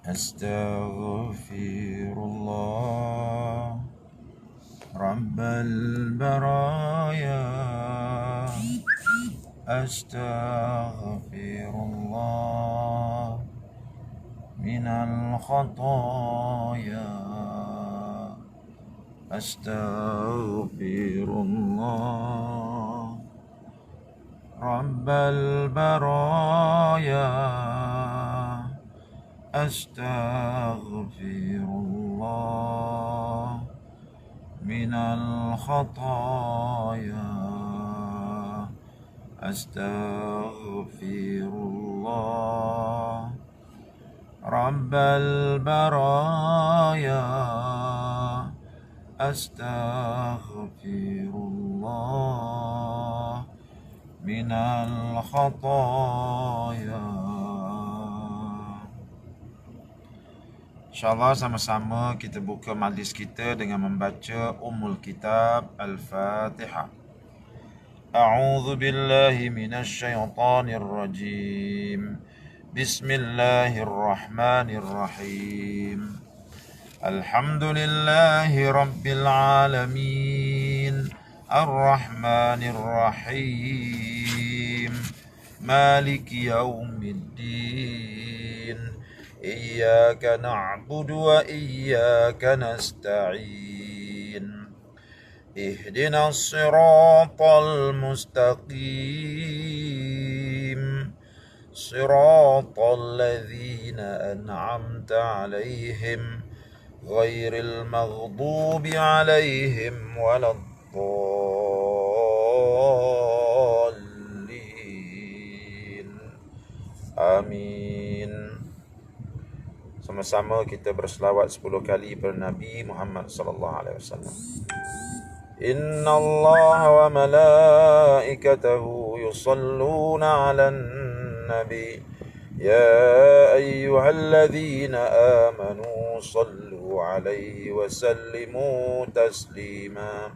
Astaghfirullah Rabbal baraya. Astaghfirullah minal khataya. Astaghfirullah Rabbal baraya. Astaghfirullah minal khataya. Astaghfirullah Rabbal baraya. Astaghfirullah minal khataya. InsyaAllah sama-sama kita buka majlis kita dengan membaca Ummul Kitab Al-Fatihah. A'udzu billahi minasy syaithanir rajim. Bismillahirrahmanirrahim. Alhamdulillahi rabbil alamin. Ar-Rahmanir Rahim. Maliki yaumiddin. Iyyaka na'budu wa iyyaka nasta'in. Ihdinas siratal mustaqim. Siratal ladzina an'amta 'alaihim ghairil maghdubi 'alaihim waladdallin. Amin. Sama-sama kita berselawat 10 kali kepada Nabi Muhammad sallallahu alaihi wasallam. Inna Allah wa malaikatahu yusalluna 'alan nabi. Ya ayyuhalladzina amanu sallu 'alaihi wa sallimu taslima.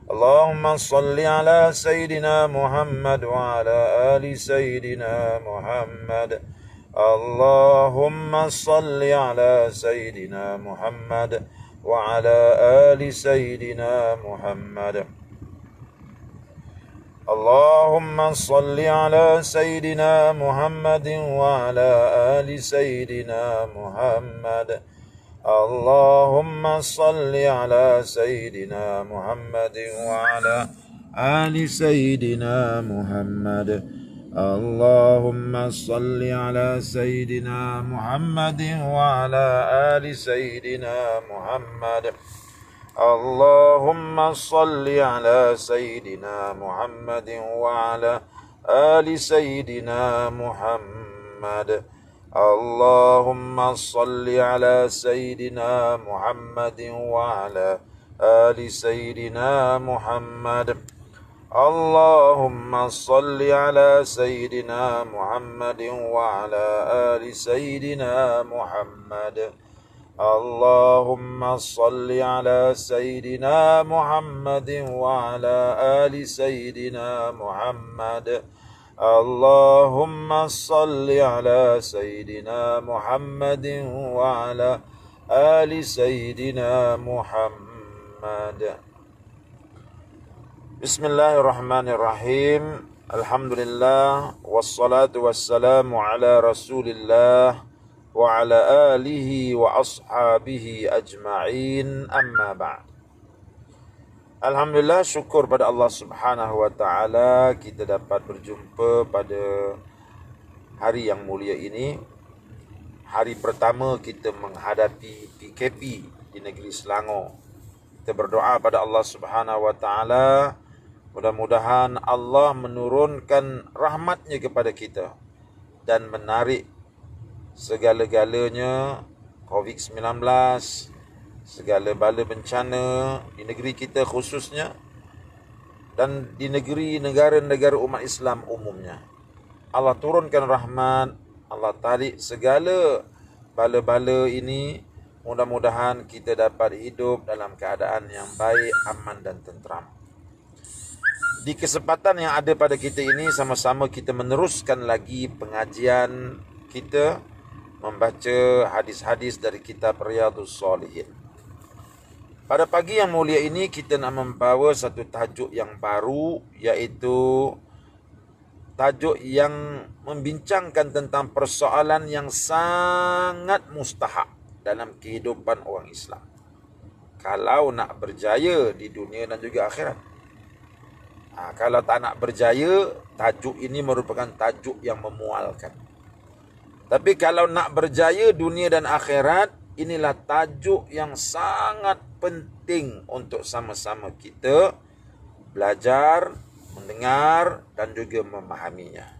Allahumma salli ala Sayyidina Muhammad wa ala ali Sayyidina Muhammad. Allahumma salli ala Sayyidina Muhammad wa ala ali Sayyidina Muhammad. Allahumma salli ala Sayyidina Muhammad wa ala ali Sayyidina Muhammad. Allahumma salli ala Sayyidina Muhammad wa ala ali Sayyidina Muhammad. Allahumma salli ala Sayyidina Muhammad wa ala ali Sayyidina Muhammad. Allahumma salli ala Sayyidina Muhammad wa ala ali Sayyidina Muhammad. Allahumma salli ala Sayyidina Muhammad wa ala ali Sayyidina Muhammad. Allahumma salli ala Sayyidina Muhammad wa ala ali Sayyidina Muhammad. Allahumma salli ala Sayyidina Muhammad wa ala ali Sayyidina Muhammad. Allahumma salli ala Sayyidina Muhammad wa ala ali Sayyidina Muhammad. Bismillahirrahmanirrahim. Alhamdulillah wassalatu wassalamu ala Rasulillah wa ala alihi wa ashabihi ajma'in, amma ba'd. Alhamdulillah, syukur pada Allah Subhanahu wa taala kita dapat berjumpa pada hari yang mulia ini. Hari pertama kita menghadapi PKP di negeri Selangor. Kita berdoa pada Allah Subhanahu wa taala, mudah-mudahan Allah menurunkan rahmatnya kepada kita dan menarik segala-galanya COVID-19, segala bala bencana di negeri kita khususnya dan di negeri negara-negara umat Islam umumnya. Allah turunkan rahmat, Allah tarik segala bala-bala ini. Mudah-mudahan kita dapat hidup dalam keadaan yang baik, aman dan tenteram. Di kesempatan yang ada pada kita ini, sama-sama kita meneruskan lagi pengajian kita membaca hadis-hadis dari kitab Riyadhus Shalihin. Pada pagi yang mulia ini kita nak membawa satu tajuk yang baru, iaitu tajuk yang membincangkan tentang persoalan yang sangat mustahak dalam kehidupan orang Islam kalau nak berjaya di dunia dan juga akhirat. Kalau tak nak berjaya, tajuk ini merupakan tajuk yang memualkan. Tapi kalau nak berjaya dunia dan akhirat, inilah tajuk yang sangat penting untuk sama-sama kita belajar, mendengar dan juga memahaminya.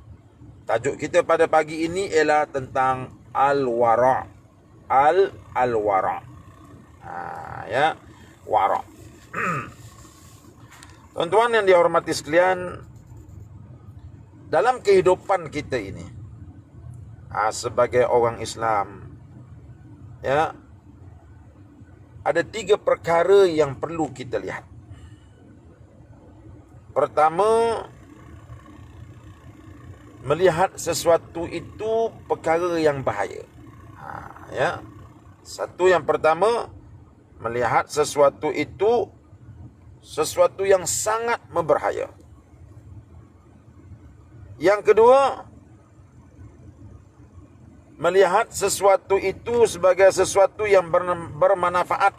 Tajuk kita pada pagi ini ialah tentang al-wara'. Al-wara'. Wara'. Tuan-tuan yang dihormati sekalian, dalam kehidupan kita ini, sebagai orang Islam, ada 3 perkara yang perlu kita lihat. Pertama, melihat sesuatu itu perkara yang bahaya. Satu yang pertama, melihat sesuatu itu sesuatu yang sangat berbahaya. Yang kedua, melihat sesuatu itu sebagai sesuatu yang bermanfaat.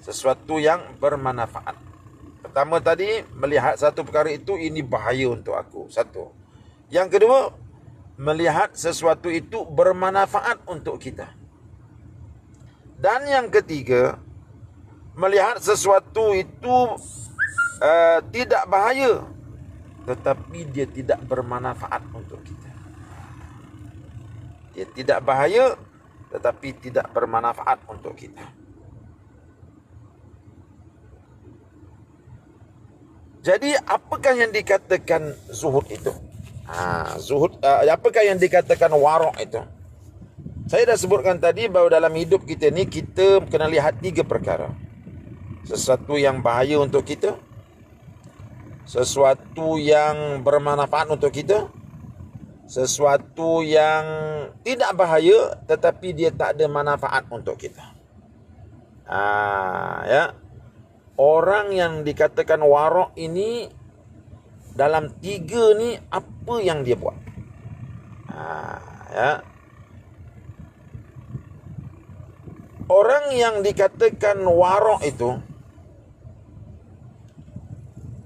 Sesuatu yang bermanfaat. Pertama tadi, melihat satu perkara itu, ini bahaya untuk aku. Satu. Yang kedua, melihat sesuatu itu bermanfaat untuk kita. Dan yang ketiga, melihat sesuatu itu tidak bahaya, tetapi dia tidak bermanfaat untuk kita. Dia tidak bahaya, tetapi tidak bermanfaat untuk kita. Jadi, apakah yang dikatakan zuhud itu? Apakah yang dikatakan wara' itu? Saya dah sebutkan tadi bahawa dalam hidup kita ni, kita kena lihat 3 perkara. Sesuatu yang bahaya untuk kita, sesuatu yang bermanfaat untuk kita, sesuatu yang tidak bahaya tetapi dia tak ada manfaat untuk kita. Orang yang dikatakan wara' ini, dalam 3 ni apa yang dia buat? Orang yang dikatakan wara' itu,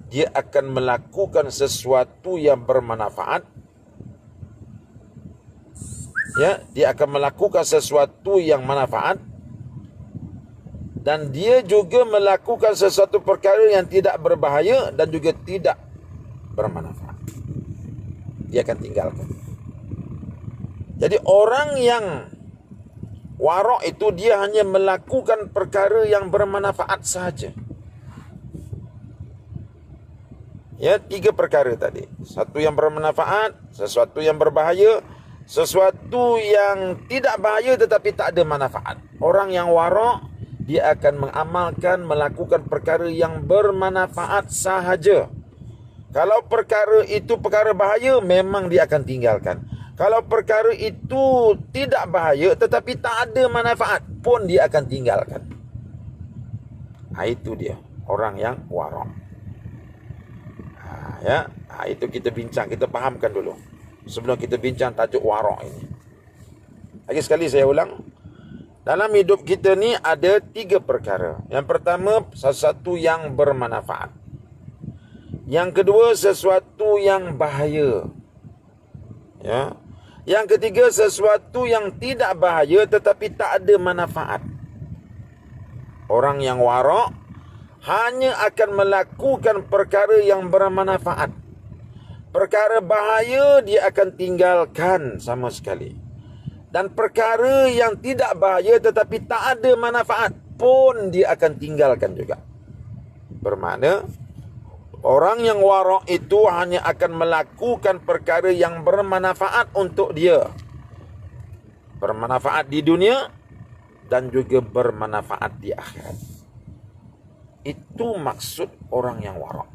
dia akan melakukan sesuatu yang bermanfaat. Dia akan melakukan sesuatu yang manfaat, dan dia juga melakukan sesuatu perkara yang tidak berbahaya dan juga tidak bermanfaat. Dia akan tinggalkan. Jadi orang yang wara' itu, dia hanya melakukan perkara yang bermanfaat sahaja. 3 perkara tadi. Satu yang bermanfaat, sesuatu yang berbahaya, sesuatu yang tidak bahaya tetapi tak ada manfaat. Orang yang wara', dia akan mengamalkan, melakukan perkara yang bermanfaat sahaja. Kalau perkara itu perkara bahaya, memang dia akan tinggalkan. Kalau perkara itu tidak bahaya tetapi tak ada manfaat pun, dia akan tinggalkan. Itu dia, orang yang wara'. Itu kita bincang, kita fahamkan dulu sebelum kita bincang tajuk wara' ini. Lagi sekali saya ulang, dalam hidup kita ni ada 3 perkara. Yang pertama, sesuatu yang bermanfaat. Yang kedua, sesuatu yang bahaya. Yang ketiga, sesuatu yang tidak bahaya tetapi tak ada manfaat. Orang yang wara' hanya akan melakukan perkara yang bermanfaat. Perkara bahaya dia akan tinggalkan sama sekali. Dan perkara yang tidak bahaya tetapi tak ada manfaat pun dia akan tinggalkan juga. Bermakna, orang yang wara' itu hanya akan melakukan perkara yang bermanfaat untuk dia. Bermanfaat di dunia dan juga bermanfaat di akhirat. Itu maksud orang yang wara'.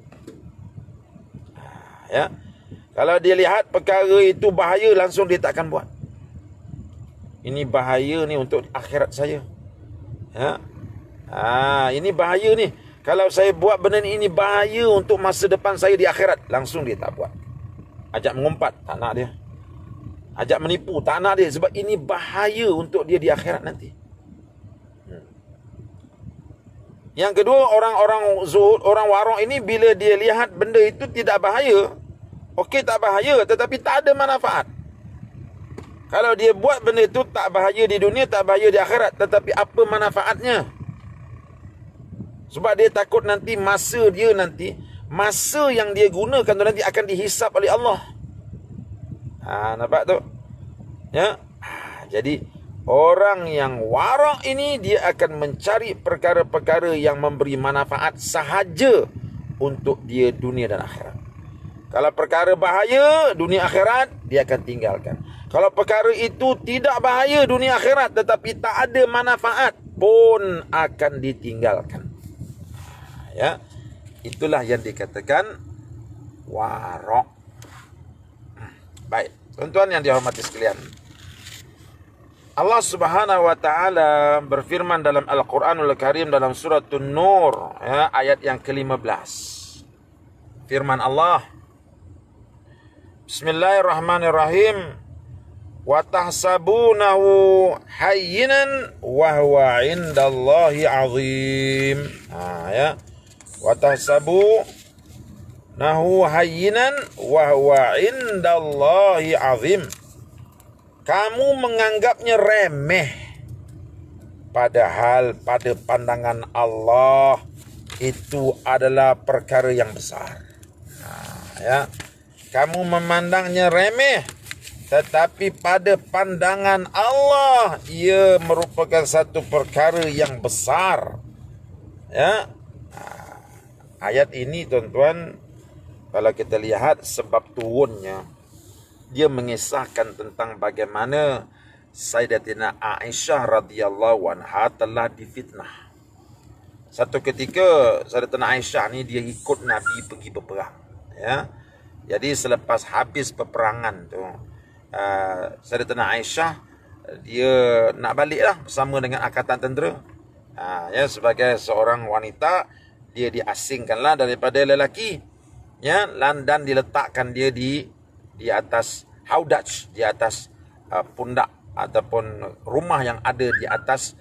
Kalau dia lihat perkara itu bahaya, langsung dia tak akan buat. Ini bahaya ni untuk akhirat saya. Ya. Ini bahaya ni. Kalau saya buat benda ni, ini bahaya untuk masa depan saya di akhirat. Langsung dia tak buat. Ajak mengumpat, tak nak dia. Ajak menipu, tak nak dia. Sebab ini bahaya untuk dia di akhirat nanti. Yang kedua, orang-orang zuhud, orang warok ini bila dia lihat benda itu tidak bahaya, okey tak bahaya, tetapi tak ada manfaat. Kalau dia buat benda itu tak bahaya di dunia, tak bahaya di akhirat, tetapi apa manfaatnya? Sebab dia takut nanti masa yang dia gunakan tu nanti akan dihisap oleh Allah. Nampak tu? Ya. Jadi orang yang warak ini dia akan mencari perkara-perkara yang memberi manfaat sahaja untuk dia dunia dan akhirat. Kalau perkara bahaya dunia akhirat, dia akan tinggalkan. Kalau perkara itu tidak bahaya dunia akhirat tetapi tak ada manfaat pun akan ditinggalkan. Ya. Itulah yang dikatakan warak. Baik, tuan-tuan yang dihormati sekalian. Allah Subhanahu wa taala berfirman dalam Al-Qur'anul Karim dalam surah An-Nur, ya, ayat yang ke-15. Firman Allah, Bismillahirrahmanirrahim. Wa tahsabunahu hayyinan wa huwa 'indallahi 'azim. Ya. Wa tahsabunahu hayyinan wa huwa 'indallahi 'azim. Kamu menganggapnya remeh, padahal pada pandangan Allah itu adalah perkara yang besar. Ya. Kamu memandangnya remeh, tetapi pada pandangan Allah ia merupakan satu perkara yang besar. Ya. Ayat ini tuan-tuan, kalau kita lihat sebab turunnya, dia mengisahkan tentang bagaimana Sayyidatina Aisyah radhiyallahu anha telah difitnah. Satu ketika Sayyidatina Aisyah ni dia ikut Nabi pergi berperang. Ya. Jadi selepas habis peperangan tu, Sayyidatina Aisyah dia nak balik lah bersama dengan angkatan tentera. Ya, sebagai seorang wanita, dia diasingkanlah daripada lelaki. Ya, dan diletakkan dia di atas haudaj, di atas pundak ataupun rumah yang ada di atas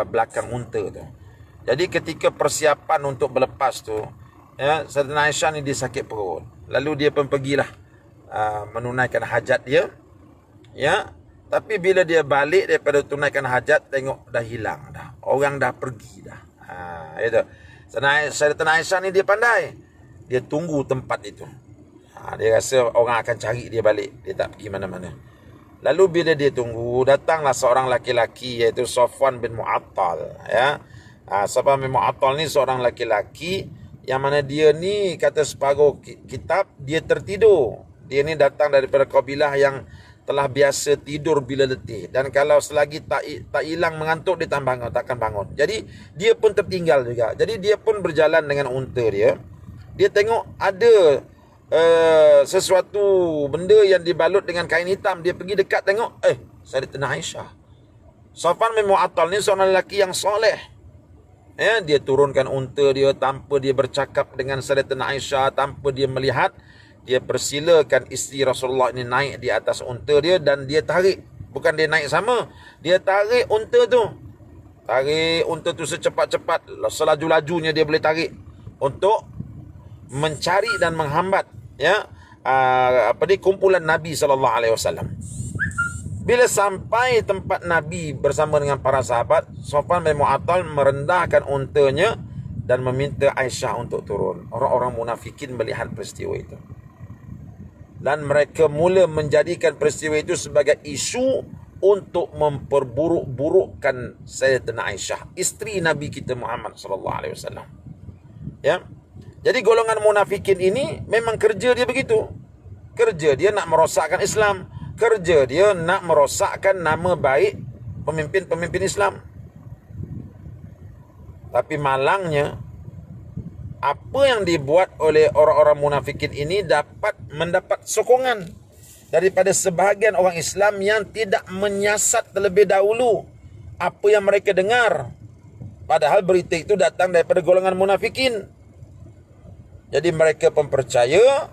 belakang unta tu. Jadi ketika persiapan untuk berlepas tu, ya, Sayyidatina Aisyah ni dia sakit perut. Lalu dia pun pergilah menunaikan hajat dia. Ya, tapi bila dia balik daripada tunaikan hajat, tengok dah hilang dah. Orang dah pergi dah. Itu. Sayyidatina Aisyah ni dia pandai. Dia tunggu tempat itu. Dia rasa orang akan cari dia balik. Dia tak pergi mana-mana. Lalu bila dia tunggu, datanglah seorang laki-laki iaitu Safwan bin Mu'attal. Ya. Safwan bin Mu'attal ni seorang laki-laki yang mana dia ni kata separuh kitab dia tertidur. Dia ni datang daripada kabilah yang telah biasa tidur bila letih. Dan kalau selagi tak hilang mengantuk, dia takkan bangun. Jadi dia pun tertinggal juga. Jadi dia pun berjalan dengan unta dia. Dia tengok ada sesuatu benda yang dibalut dengan kain hitam. Dia pergi dekat tengok, Sayyidatina Aisyah. Safwan bin Mu'attal ni seorang lelaki yang soleh. Ya, dia turunkan unta dia tanpa dia bercakap dengan Sayyidatina Aisyah, tanpa dia melihat. Dia persilakan isteri Rasulullah ini naik di atas unta dia dan dia tarik. Bukan dia naik sama, dia tarik unta tu. Tarik unta tu secepat-cepat, selaju-lajunya dia boleh tarik untuk mencari dan menghambat, ya, kumpulan Nabi SAW. Bila sampai tempat Nabi bersama dengan para sahabat, Safwan bin Mu'attal merendahkan untanya dan meminta Aisyah untuk turun. Orang-orang munafikin melihat peristiwa itu. Dan mereka mula menjadikan peristiwa itu sebagai isu untuk memperburuk-burukkan Sayyidatina Aisyah, isteri Nabi kita Muhammad SAW. Ya. Jadi golongan munafikin ini memang kerja dia begitu. Kerja dia nak merosakkan Islam. Kerja dia nak merosakkan nama baik pemimpin-pemimpin Islam. Tapi malangnya, apa yang dibuat oleh orang-orang munafikin ini mendapat sokongan daripada sebahagian orang Islam yang tidak menyiasat terlebih dahulu apa yang mereka dengar. Padahal berita itu datang daripada golongan munafikin. Jadi mereka pun percaya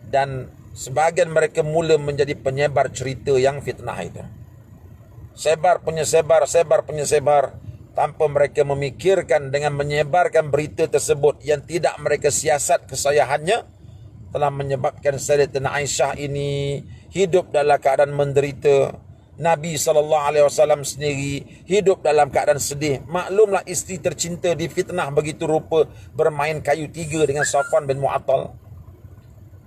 dan sebahagian mereka mula menjadi penyebar cerita yang fitnah itu. Sebar penyebar tanpa mereka memikirkan dengan menyebarkan berita tersebut yang tidak mereka siasat kesayahannya telah menyebabkan Sayyidatina Aisyah ini hidup dalam keadaan menderita. Nabi SAW sendiri hidup dalam keadaan sedih. Maklumlah isteri tercinta difitnah begitu rupa bermain kayu tiga dengan Safwan bin Mu'attal.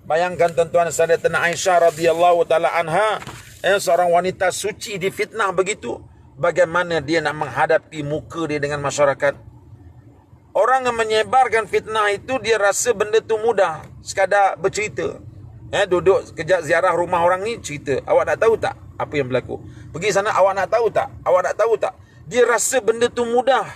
Bayangkan tuan-tuan, Sayyidatina Aisyah radhiyallahu taala anha, seorang wanita suci difitnah begitu. Bagaimana dia nak menghadapi muka dia dengan masyarakat? Orang yang menyebarkan fitnah itu dia rasa benda tu mudah, sekadar bercerita. Duduk kejap ziarah rumah orang ni, cerita. Awak nak tahu tak apa yang berlaku? Pergi sana, awak nak tahu tak? Awak nak tahu tak? Dia rasa benda tu mudah.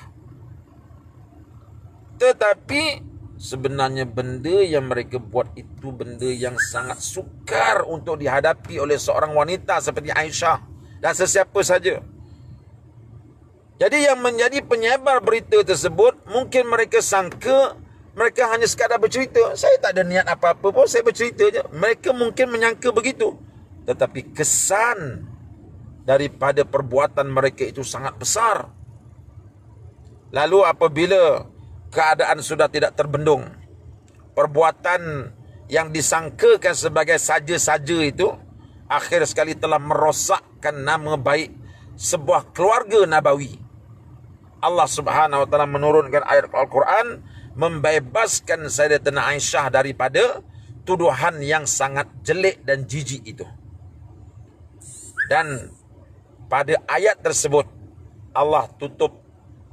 Tetapi sebenarnya benda yang mereka buat itu benda yang sangat sukar untuk dihadapi oleh seorang wanita seperti Aisyah dan sesiapa saja. Jadi yang menjadi penyebar berita tersebut, mungkin mereka sangka mereka hanya sekadar bercerita. Saya tak ada niat apa-apa pun, saya bercerita je. Mereka mungkin menyangka begitu. Tetapi kesan daripada perbuatan mereka itu sangat besar. Lalu apabila keadaan sudah tidak terbendung, perbuatan yang disangkakan sebagai saja-saja itu akhir sekali telah merosakkan nama baik sebuah keluarga nabawi. Allah Subhanahu wa taala menurunkan ayat Al-Quran membebaskan Sayyidatina Aisyah daripada tuduhan yang sangat jelek dan jijik itu. Dan pada ayat tersebut Allah tutup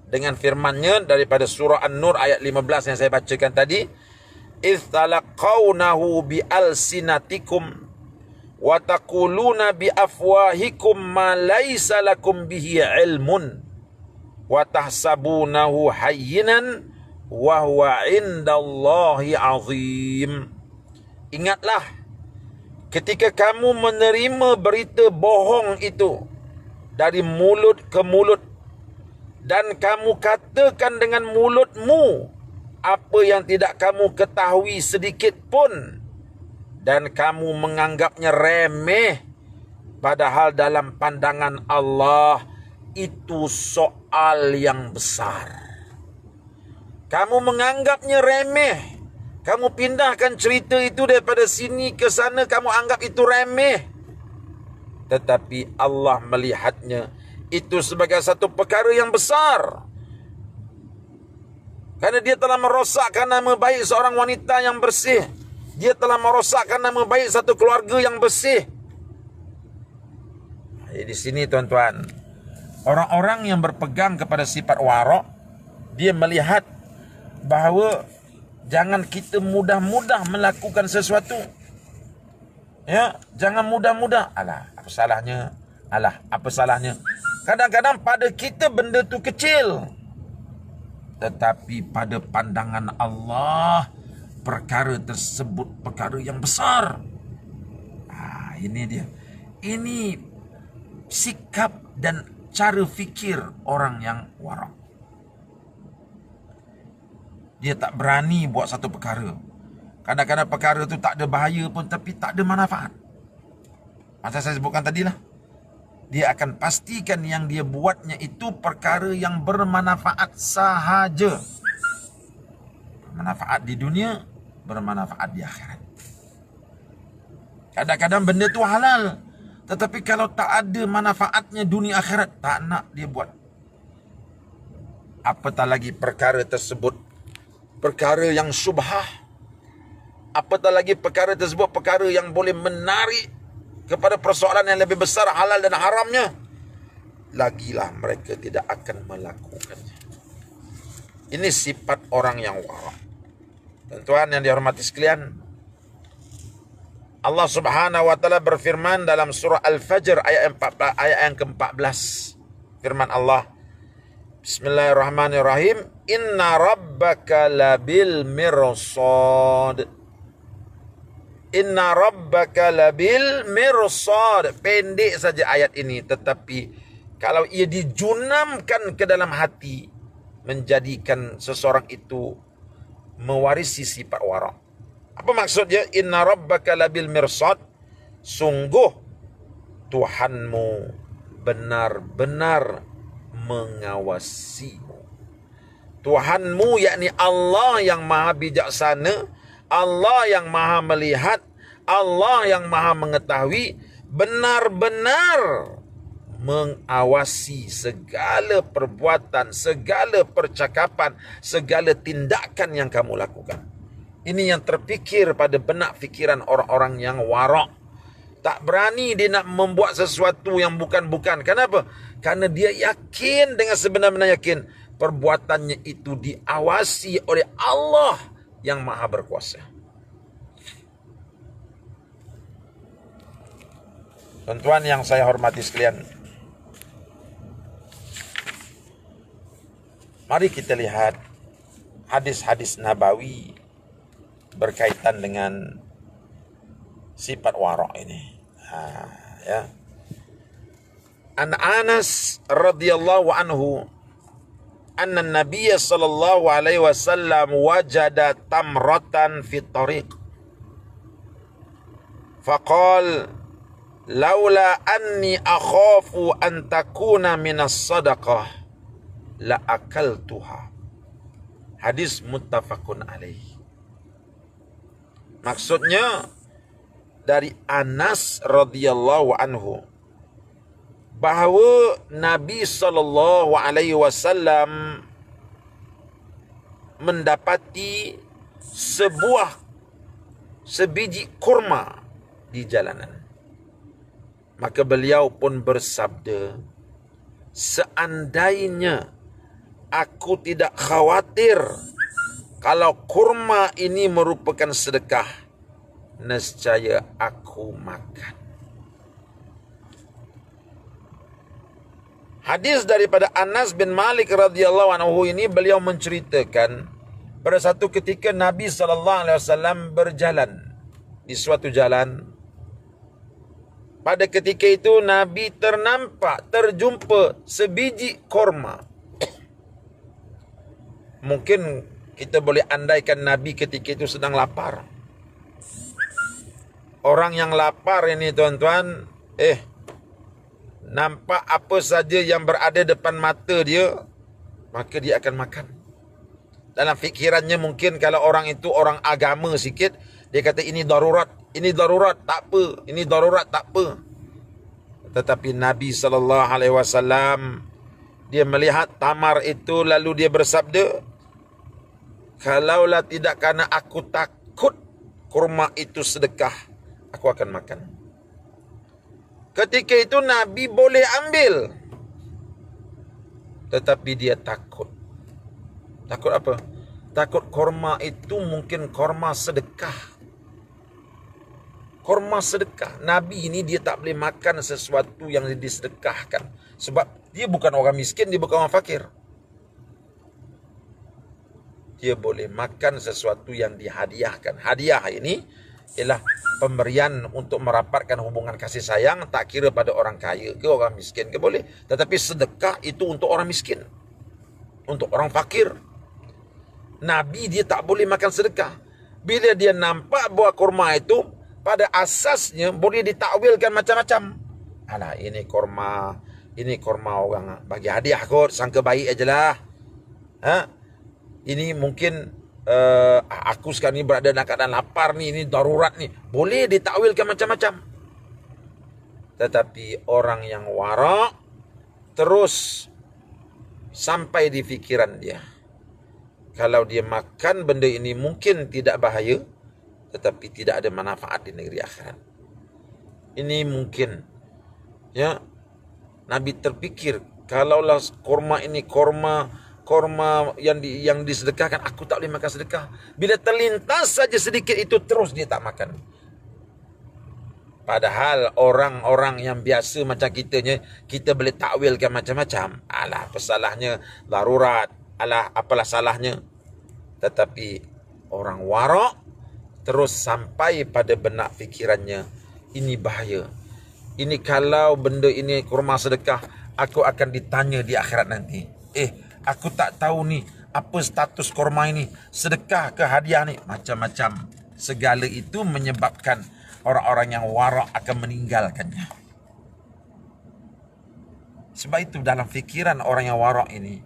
dengan firman-Nya daripada surah An-Nur ayat 15 yang saya bacakan tadi, "Idz talaqawnahu bi alsinatikum wa taquluna bi afwahikum ma laysa lakum bihi ilmun wa tahsabunahu hayyinan wa huwa indallahi azim." Ingatlah ketika kamu menerima berita bohong itu dari mulut ke mulut, dan kamu katakan dengan mulutmu apa yang tidak kamu ketahui sedikit pun, dan kamu menganggapnya remeh, padahal dalam pandangan Allah itu soal yang besar. Kamu menganggapnya remeh, kamu pindahkan cerita itu daripada sini ke sana, kamu anggap itu remeh. Tetapi Allah melihatnya itu sebagai satu perkara yang besar. Kerana dia telah merosakkan nama baik seorang wanita yang bersih. Dia telah merosakkan nama baik satu keluarga yang bersih. Di sini tuan-tuan, orang-orang yang berpegang kepada sifat warok, dia melihat bahawa jangan kita mudah-mudah melakukan sesuatu. Jangan mudah-mudah. Alah, apa salahnya? Alah, apa salahnya? Kadang-kadang pada kita benda tu kecil, tetapi pada pandangan Allah perkara tersebut perkara yang besar. Ini dia. Ini sikap dan cara fikir orang yang warak. Dia tak berani buat satu perkara. Kadang-kadang perkara tu tak ada bahaya pun, tapi tak ada manfaat. Macam saya sebutkan tadilah, dia akan pastikan yang dia buatnya itu perkara yang bermanfaat sahaja. Bermanfaat di dunia, bermanfaat di akhirat. Kadang-kadang benda tu halal, tetapi kalau tak ada manfaatnya dunia akhirat, tak nak dia buat. Apatah lagi perkara tersebut perkara yang syubhah, apatah lagi perkara tersebut perkara yang boleh menarik kepada persoalan yang lebih besar, halal dan haramnya, lagilah mereka tidak akan melakukannya. Ini sifat orang yang warak. Tuan-tuan yang dihormati sekalian, Allah Subhanahu wa taala berfirman dalam surah Al-Fajr ayat yang ke-14. Firman Allah, Bismillahirrahmanirrahim. Inna rabbaka labil mirsad. Inna rabbaka labil mirsad. Pendek saja ayat ini, tetapi kalau ia dijunamkan ke dalam hati, menjadikan seseorang itu mewarisi sifat wara'. Apa maksudnya? Inna rabbaka labil mirsad. Sungguh Tuhanmu benar-benar mengawasimu. Tuhanmu yakni Allah yang maha bijaksana, Allah yang maha melihat, Allah yang maha mengetahui, benar-benar mengawasi segala perbuatan, segala percakapan, segala tindakan yang kamu lakukan. Ini yang terfikir pada benak fikiran orang-orang yang wara'. Tak berani dia nak membuat sesuatu yang bukan-bukan. Kenapa? Karena dia yakin dengan sebenar-benar yakin perbuatannya itu diawasi oleh Allah yang maha berkuasa. Tuan-tuan yang saya hormati sekalian, mari kita lihat hadis-hadis nabawi berkaitan dengan sifat wara' ini. Ya. An Anas radhiyallahu anhu anna Nabiy sallallahu alaihi wasallam wajada tamratan fi tariq faqal laula anni akhafu an takuna minas sadaqah la akaltuha. Hadis muttafaqun alaih. Maksudnya dari Anas radhiyallahu anhu bahawa Nabi sallallahu alaihi wasallam mendapati sebiji kurma di jalanan. Maka beliau pun bersabda, seandainya aku tidak khawatir kalau kurma ini merupakan sedekah, nescaya aku makan. Hadis daripada Anas bin Malik radhiyallahu anhu ini, beliau menceritakan pada satu ketika Nabi SAW berjalan di suatu jalan. Pada ketika itu Nabi terjumpa sebiji korma. Mungkin kita boleh andaikan Nabi ketika itu sedang lapar. Orang yang lapar ini tuan-tuan, nampak apa saja yang berada depan mata dia, maka dia akan makan. Dalam fikirannya mungkin kalau orang itu orang agama sikit, dia kata ini darurat tak apa, ini darurat tak apa. Tetapi Nabi SAW, dia melihat tamar itu lalu dia bersabda, kalaulah tidak karena aku takut kurma itu sedekah, aku akan makan. Ketika itu Nabi boleh ambil, tetapi dia takut. Takut apa? Takut korma itu mungkin korma sedekah. Korma sedekah. Nabi ini dia tak boleh makan sesuatu yang disedekahkan. Sebab dia bukan orang miskin, dia bukan orang fakir. Dia boleh makan sesuatu yang dihadiahkan. Hadiah ini ialah pemberian untuk merapatkan hubungan kasih sayang, tak kira pada orang kaya ke orang miskin ke boleh. Tetapi sedekah itu untuk orang miskin, untuk orang fakir. Nabi dia tak boleh makan sedekah. Bila dia nampak buah kurma itu, pada asasnya boleh ditakwilkan macam-macam. Alah, ini kurma orang bagi hadiah kot, sangka baik ajalah. Ini mungkin aku sekarang ni berada dalam keadaan lapar ni, ini darurat ni. Boleh ditakwilkan macam-macam. Tetapi orang yang wara' terus sampai di fikiran dia, kalau dia makan benda ini mungkin tidak bahaya, tetapi tidak ada manfaat di negeri akhirat. Ini mungkin, ya, Nabi terfikir, kalaulah kurma ini kurma yang disedekahkan, aku tak boleh makan sedekah. Bila terlintas saja sedikit itu, terus dia tak makan. Padahal orang-orang yang biasa macam kitanya, kita boleh takwilkan macam-macam. Alah, apa salahnya? Darurat. Alah, apalah salahnya? Tetapi orang warak terus sampai pada benak fikirannya, ini bahaya. Ini kalau benda ini kurma sedekah, aku akan ditanya di akhirat nanti. Aku tak tahu ni, apa status kurma ini? Sedekah ke hadiah ni? Macam-macam. Segala itu menyebabkan orang-orang yang warak akan meninggalkannya. Sebab itu dalam fikiran orang yang warak ini,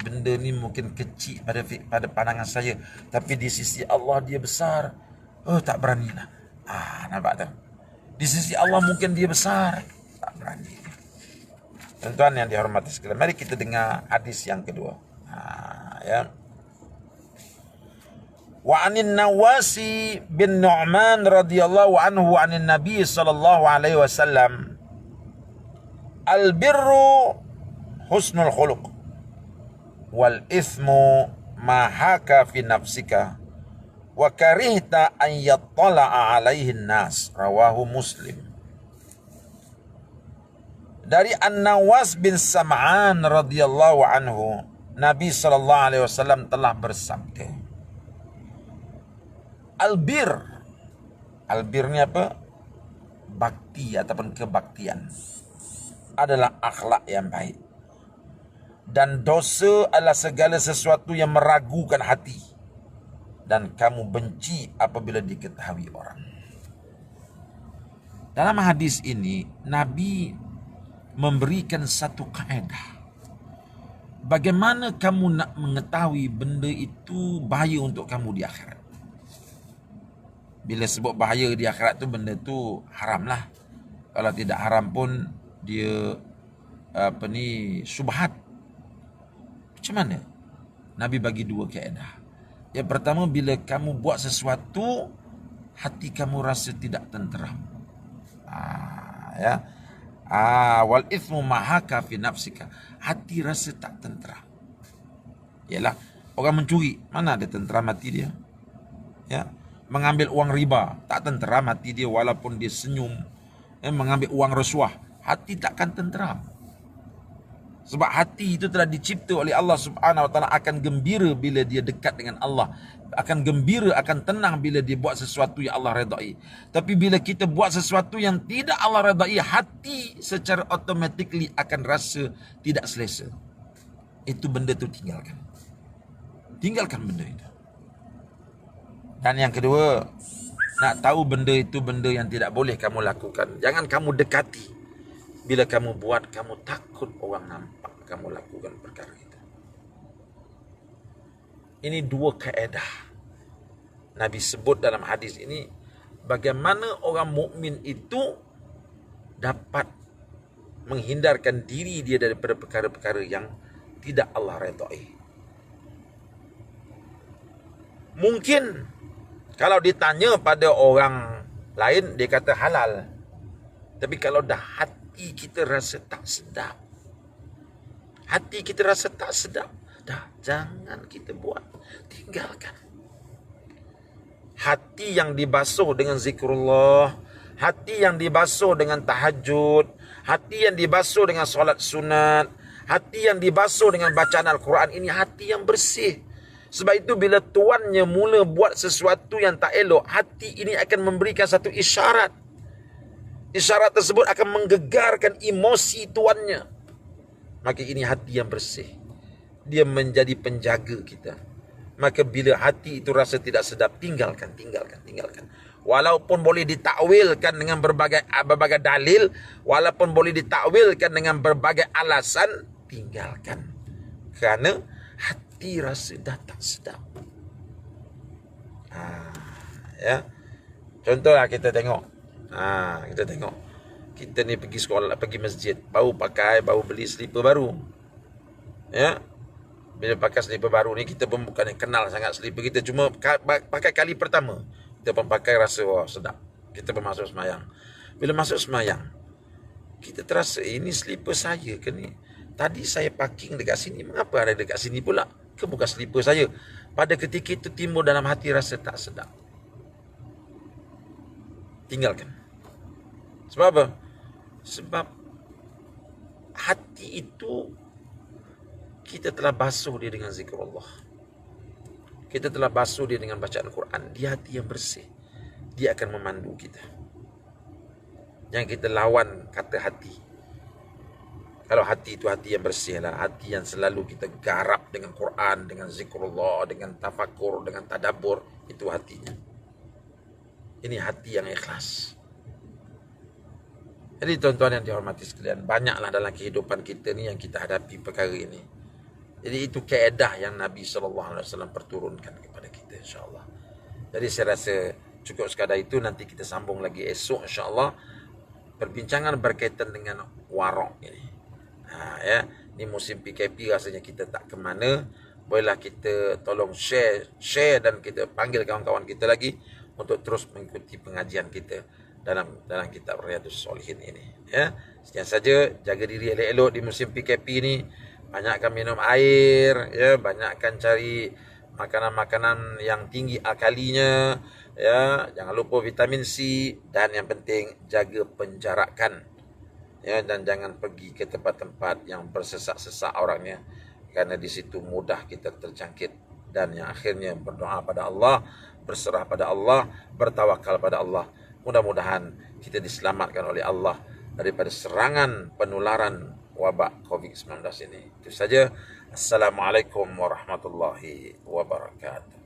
benda ni mungkin kecil pada pandangan saya, tapi di sisi Allah dia besar. Tak beranilah. Nampak tak? Di sisi Allah mungkin dia besar, tak berani. Tuan-tuan yang dihormati sekalian, mari kita dengar hadis yang kedua. Ya. Wa anin Nawasi bin Nu'man radhiyallahu anhu anin Nabi sallallahu alaihi wasallam, al-birru husnul khuluq wal ithmu ma haka fi nafsika wa karihta an yattala'a alaihi nas, rawahu Muslim. Dari An-Nawas bin Sam'an radhiyallahu anhu, Nabi sallallahu alaihi wasallam telah bersabda, Albir ni apa? Bakti ataupun kebaktian adalah akhlak yang baik. Dan dosa adalah segala sesuatu yang meragukan hati, dan kamu benci apabila diketahui orang. Dalam hadis ini, Nabi memberikan satu kaedah. Bagaimana kamu nak mengetahui benda itu bahaya untuk kamu di akhirat? Bila sebut bahaya di akhirat tu, benda tu haram lah. Kalau tidak haram pun dia syubhat. Macam mana? Nabi bagi dua kaedah. Yang pertama, bila kamu buat sesuatu, hati kamu rasa tidak tenteram. Wal ithmu mahaka fi nafsika. Hati rasa tak tenteram. Yalah, orang mencuri, mana ada tenteram hati dia? Ya. Mengambil uang riba, tak tenteram hati dia walaupun dia senyum. Mengambil uang rasuah, hati takkan tenteram. Sebab hati itu telah dicipta oleh Allah Subhanahu Wa Taala, akan gembira bila dia dekat dengan Allah, akan gembira, akan tenang bila dia buat sesuatu yang Allah redai. Tapi bila kita buat sesuatu yang tidak Allah redai, hati secara automatically akan rasa tidak selesa. Itu benda tu tinggalkan. Tinggalkan benda itu. Dan yang kedua, nak tahu benda itu benda yang tidak boleh kamu lakukan, jangan kamu dekati. Bila kamu buat, kamu takut orang nampak kamu lakukan perkara itu. Ini dua kaedah Nabi sebut dalam hadis ini, bagaimana orang mukmin itu dapat menghindarkan diri dia daripada perkara-perkara yang tidak Allah redai. Mungkin kalau ditanya pada orang lain, dia kata halal. Tapi kalau dah hati kita rasa tak sedap, hati kita rasa tak sedap, dah jangan kita buat, tinggalkan. Hati yang dibasuh dengan zikrullah, hati yang dibasuh dengan tahajud, hati yang dibasuh dengan solat sunat, hati yang dibasuh dengan bacaan Al-Quran, ini hati yang bersih. Sebab itu bila tuannya mula buat sesuatu yang tak elok, hati ini akan memberikan satu isyarat. Isyarat tersebut akan menggegarkan emosi tuannya. Maka ini hati yang bersih. Dia menjadi penjaga kita. Maka bila hati itu rasa tidak sedap, tinggalkan. Walaupun boleh ditakwilkan dengan berbagai dalil, walaupun boleh ditakwilkan dengan berbagai alasan, tinggalkan. Kerana hati rasa dah tak sedap. Ya. Contohlah kita tengok. Kita ni pergi sekolah, pergi masjid, baru beli slipper baru. Ya. Bila pakai slipper baru ni, kita pun bukan kenal sangat slipper kita, cuma pakai kali pertama, kita pun pakai rasa sedap. Kita pun masuk semayang. Bila masuk semayang, kita terasa ini slipper saya ke ni? Tadi saya parking dekat sini, mengapa ada dekat sini pula? Ke bukan slipper saya? Pada ketika itu timbul dalam hati rasa tak sedap. Tinggalkan. Sebab apa? Sebab hati itu kita telah basuh dia dengan zikrullah. Kita telah basuh dia dengan bacaan Quran. Dia hati yang bersih. Dia akan memandu kita. Yang kita lawan kata hati. Kalau hati itu hati yang bersih lah. Hati yang selalu kita garap dengan Quran, dengan zikrullah, dengan tafakur, dengan tadabbur. Itu hatinya. Ini hati yang ikhlas. Jadi tuan-tuan yang dihormati sekalian, banyaklah dalam kehidupan kita ni yang kita hadapi perkara ini. Jadi itu kaedah yang Nabi SAW perturunkan kepada kita, insyaAllah. Jadi saya rasa cukup sekadar itu. Nanti kita sambung lagi esok, insyaAllah. Perbincangan berkaitan dengan warok ini. Ya, ni musim PKP rasanya kita tak ke mana. Bolehlah kita tolong share dan kita panggil kawan-kawan kita lagi untuk terus mengikuti pengajian kita dalam kitab Riyadhus Shalihin ini. Ya, sekian saja. Jaga diri elok-elok di musim PKP ini. Banyakkan minum air, ya, banyakkan cari makanan-makanan yang tinggi alkalinya, ya, jangan lupa vitamin C, dan yang penting jaga penjarakan, ya, dan jangan pergi ke tempat-tempat yang bersesak-sesak orangnya, kerana di situ mudah kita terjangkit. Dan yang akhirnya berdoa pada Allah, berserah pada Allah, bertawakal pada Allah. Mudah-mudahan kita diselamatkan oleh Allah daripada serangan penularan wabak COVID-19 ini. Itu saja. Assalamualaikum warahmatullahi wabarakatuh.